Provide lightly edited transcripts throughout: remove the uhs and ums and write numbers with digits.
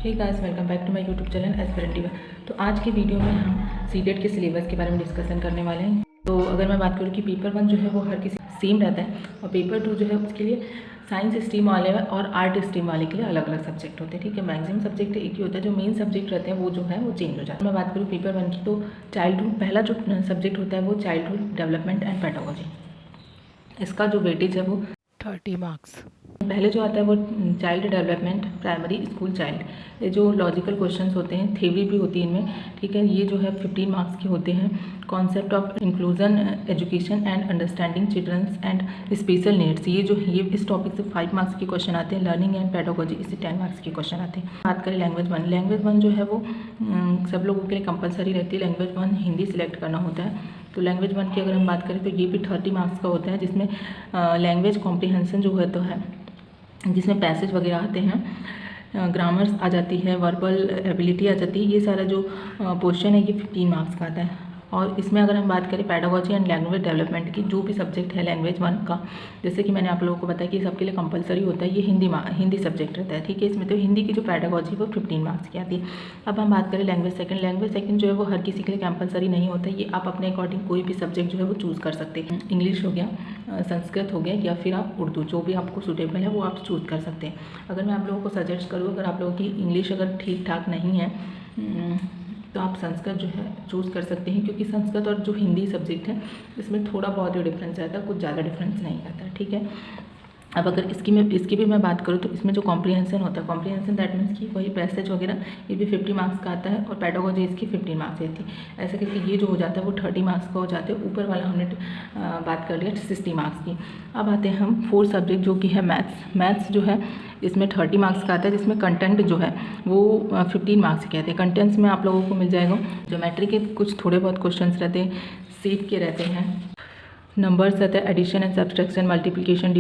Hey guys, welcome back to my YouTube channel Aspirantiva. तो आज की वीडियो में हम सीटेट के सिलेबस के बारे में डिस्कशन करने वाले हैं। तो अगर मैं बात करूँ कि पेपर 1 जो है वो हर किसी सेम रहता है और पेपर 2 जो है उसके लिए साइंस स्ट्रीम वाले और आर्ट स्ट्रीम वाले के लिए अलग अलग सब्जेक्ट होते हैं। ठीक है, मैक्सिमम सब्जेक्ट एक ही होता है, जो मेन सब्जेक्ट रहते हैं वो जो है वो चेंज हो जाता है। मैं बात करूँ पेपर 1 की, तो चाइल्डहुड पहला जो सब्जेक्ट होता है वो चाइल्डहुड डेवलपमेंट एंड पेडागोजी। इसका जो वेटेज है वो 30 मार्क्स। पहले जो आता है वो child development primary school child, ये जो लॉजिकल क्वेश्चंस होते हैं, थ्योरी भी होती है इनमें। ठीक है, ये जो है 15 मार्क्स के होते हैं। Concept of inclusion education and understanding children's and special needs, ये इस टॉपिक से 5 मार्क्स के क्वेश्चन आते हैं। लर्निंग एंड पेडागोजी, इससे 10 मार्क्स के क्वेश्चन आते हैं। बात करें लैंग्वेज वन जो है वो सब लोगों के लिए कंपलसरी रहती है। लैंग्वेज 1 हिंदी सिलेक्ट करना होता है। तो लैंग्वेज 1 की अगर हम बात करें तो ये भी 30 मार्क्स का होता है, जिसमें लैंग्वेज कॉम्प्रिहेंशन जो होता है, जिसमें पैसेज वगैरह आते हैं, ग्रामर्स आ जाती है, वर्बल एबिलिटी आ जाती है। ये सारा जो पोर्शन है ये 15 मार्क्स का आता है। और इसमें अगर हम बात करें पेडागोजी एंड लैंग्वेज डेवलपमेंट की, जो भी सब्जेक्ट है लैंग्वेज 1 का, जैसे कि मैंने आप लोगों को बताया कि सबके लिए कंपलसरी होता है, ये हिंदी सब्जेक्ट रहता है। ठीक है, इसमें तो हिंदी की जो पेडागोजी वो 15 मार्क्स की आती है। अब हम बात करें लैंग्वेज सेकंड जो है वो हर किसी के लिए कंपलसरी नहीं होता है। ये आप अपने अकॉर्डिंग कोई भी सब्जेक्ट जो है वो चूज़ कर सकते हैं। इंग्लिश हो गया, संस्कृत हो गया, या फिर आप उर्दू, जो भी आपको सूटेबल है वो आप चूज़ कर सकते हैं। अगर मैं आप लोगों को सजेस्ट करूँ, अगर आप लोगों की इंग्लिश अगर ठीक ठाक नहीं है तो आप संस्कृत जो है चूज़ कर सकते हैं, क्योंकि संस्कृत और जो हिंदी सब्जेक्ट है इसमें थोड़ा बहुत ही डिफरेंस रहता है, कुछ ज़्यादा डिफरेंस नहीं रहता है। ठीक है, अब अगर इसकी भी मैं बात करूँ तो इसमें जो कॉम्प्रिहेंशन होता है, कॉम्प्रिहेंशन दैट मीन्स कि वही पैसेज वगैरह, ये भी 50 मार्क्स का आता है। और पेडागोजी इसकी 15 मार्क्स रहती है। ऐसे करके ये जो हो जाता है वो 30 मार्क्स का हो जाता है। ऊपर वाला हमने बात कर लिया 60 मार्क्स की। अब आते हैं हम 4th सब्जेक्ट जो कि है मैथ्स जो है इसमें 30 मार्क्स का आता है, जिसमें कंटेंट जो है वो 15 मार्क्स के आते हैं। कंटेंट्स में आप लोगों को मिल जाएगा ज्योमेट्री के कुछ थोड़े बहुत क्वेश्चन रहते हैं, शेप के रहते हैं, नंबर्स रहते हैं, addition and subtraction, multiplication,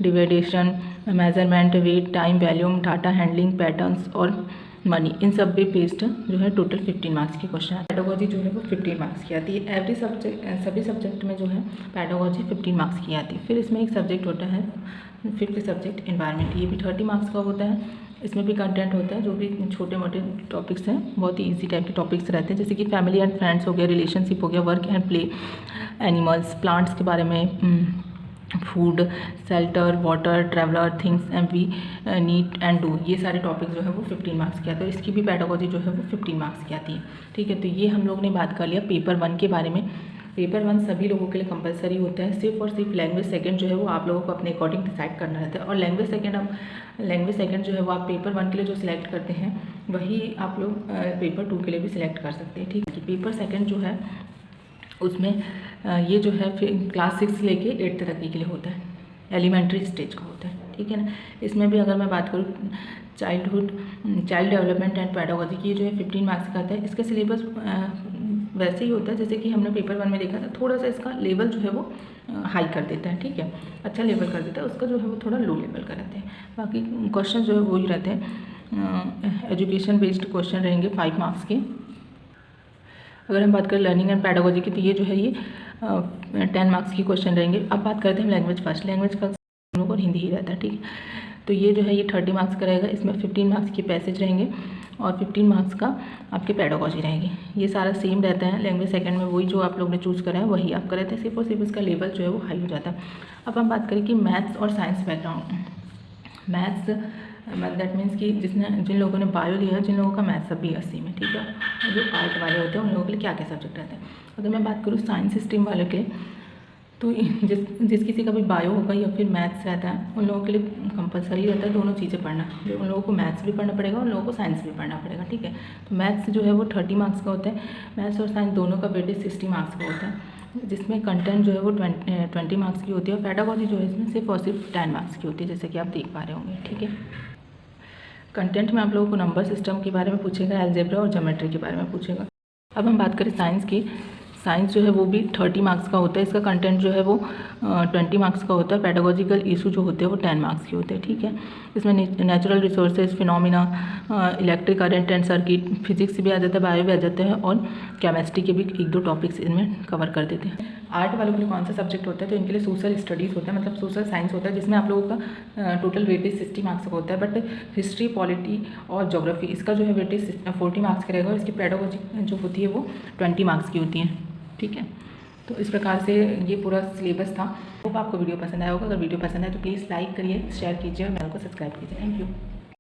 division, measurement, weight, time, volume, data handling, patterns और मनी, इन सब पे बेस्ड जो है टोटल 15 मार्क्स की क्वेश्चन है। पेडागोजी जो है वो 15 मार्क्स की आती है। सभी सब्जेक्ट में जो है पेडागोजी 15 मार्क्स की आती है। फिर इसमें एक सब्जेक्ट होता है 5th सब्जेक्ट एनवायरनमेंट, ये भी 30 मार्क्स का होता है। इसमें भी कंटेंट होता है, जो भी छोटे मोटे टॉपिक्स हैं, बहुत ही इजी टाइप के टॉपिक्स रहते हैं, जैसे कि फैमिली एंड फ्रेंड्स हो गया, रिलेशनशिप हो गया, work and play, animals, plants के बारे में, food, shelter, water, traveller, things and we need and do, ये सारे टॉपिक जो है वो 15 मार्क्स के आते हैं। इसकी भी पेडागोजी जो है वो 15 मार्क्स की आती है। ठीक है, तो ये हम लोग ने बात कर लिया पेपर 1 के बारे में। पेपर 1 सभी लोगों के लिए कंपलसरी होता है। सिर्फ और सिर्फ लैंग्वेज सेकंड जो है वो आप लोगों को अपने अकॉर्डिंग डिसाइड करना रहता है। और लैंग्वेज सेकंड जो है वो आप पेपर 1 के लिए जो सिलेक्ट करते हैं वही आप लोग पेपर 2 के लिए भी सिलेक्ट कर सकते हैं। ठीक है, पेपर 2 जो है उसमें ये जो है फिर क्लास 6 से लेके 8th तक के लिए होता है, एलिमेंट्री स्टेज का होता है। ठीक है ना, इसमें भी अगर मैं बात करूँ चाइल्ड डेवलपमेंट एंड पेडागोजी की, जो है 15 मार्क्स का आता है। इसका सिलेबस वैसे ही होता है जैसे कि हमने पेपर 1 में देखा था। थोड़ा सा इसका लेवल जो है वो हाई कर देता है। ठीक है, अच्छा लेवल कर देता है, उसका जो है वो थोड़ा लो लेवल का रहते हैं। बाकी क्वेश्चन जो है वही रहते हैं, एजुकेशन बेस्ड क्वेश्चन रहेंगे 5 मार्क्स के। अगर हम बात करें लर्निंग एंड पेडागोजी की, तो ये जो है ये 10 मार्क्स की क्वेश्चन रहेंगे। अब बात करते हैं लैंग्वेज फर्स्ट हम लोग को हिंदी ही रहता है। ठीक है, तो ये जो है ये 30 मार्क्स का रहेगा। इसमें 15 मार्क्स के पैसेज रहेंगे और 15 मार्क्स का आपके पेडागोजी रहेगी। ये सारा सेम रहता है। लैंग्वेज सेकंड में वही जो आप लोग ने चूज़ करा है वही आप करते हैं, सिर्फ और सिर्फ इसका लेवल जो है वो हाई हो जाता है। अब हम बात करें कि मैथ्स और science background. Maths that means कि जिन लोगों ने बायो लिया है, जिन लोगों का मैथ्स सब BSc में। ठीक है, और जो आर्ट वाले होते हैं उन लोगों के लिए क्या क्या सब्जेक्ट रहते हैं। अगर मैं बात करूँ साइंस स्ट्रीम वालों के, तो जिस किसी का भी बायो होगा या फिर मैथ्स रहता है, उन लोगों के लिए कंपलसरी रहता है दोनों चीज़ें पढ़ना। जो उन लोगों को मैथ्स भी पढ़ना पड़ेगा, उन लोगों को साइंस भी पढ़ना पड़ेगा। ठीक है, तो मैथ्स जो है वो 30 मार्क्स का होता है। मैथ्स और साइंस दोनों का वेटेज 60 मार्क्स का होता है, जिसमें कंटेंट जो है वो 20 मार्क्स की होती है। और पेडागोजी जो है इसमें सिर्फ और सिर्फ 10 मार्क्स की होती है, जैसे कि आप देख पा रहे होंगे। ठीक है, कंटेंट में आप लोगों को नंबर सिस्टम के बारे में पूछेगा, अलजेब्रा और ज्योमेट्री के बारे में पूछेगा। अब हम बात करें साइंस की, साइंस जो है वो भी 30 मार्क्स का होता है। इसका कंटेंट जो है वो 20 मार्क्स का होता है। पेडागोजिकल इशू जो होते हैं वो 10 मार्क्स के होते हैं। ठीक है, इसमें natural resources, phenomena, electric current and circuit, physics भी आ जाता है, बायो भी आ जाता है, और केमिस्ट्री के भी 1-2 टॉपिक्स इनमें कवर कर देते हैं। आर्ट वालों के लिए कौन सा सब्जेक्ट होता है, तो इनके लिए सोशल स्टडीज़ होता है, मतलब सोशल साइंस होता है, जिसमें आप लोगों का टोटल वेटेज 60 मार्क्स का होता है। बट हिस्ट्री, पॉलिटी और ज्योग्राफी, इसका जो है वेटेज 40 मार्क्स का रहेगा और इसकी पेडागोजी जो होती है वो 20 मार्क्स की होती है। ठीक है, तो इस प्रकार से ये पूरा सिलेबस था। होप आपको वीडियो पसंद आया होगा। अगर वीडियो पसंद आए तो प्लीज़ लाइक करिए, शेयर कीजिए और चैनल को सब्सक्राइब कीजिए। Thank you.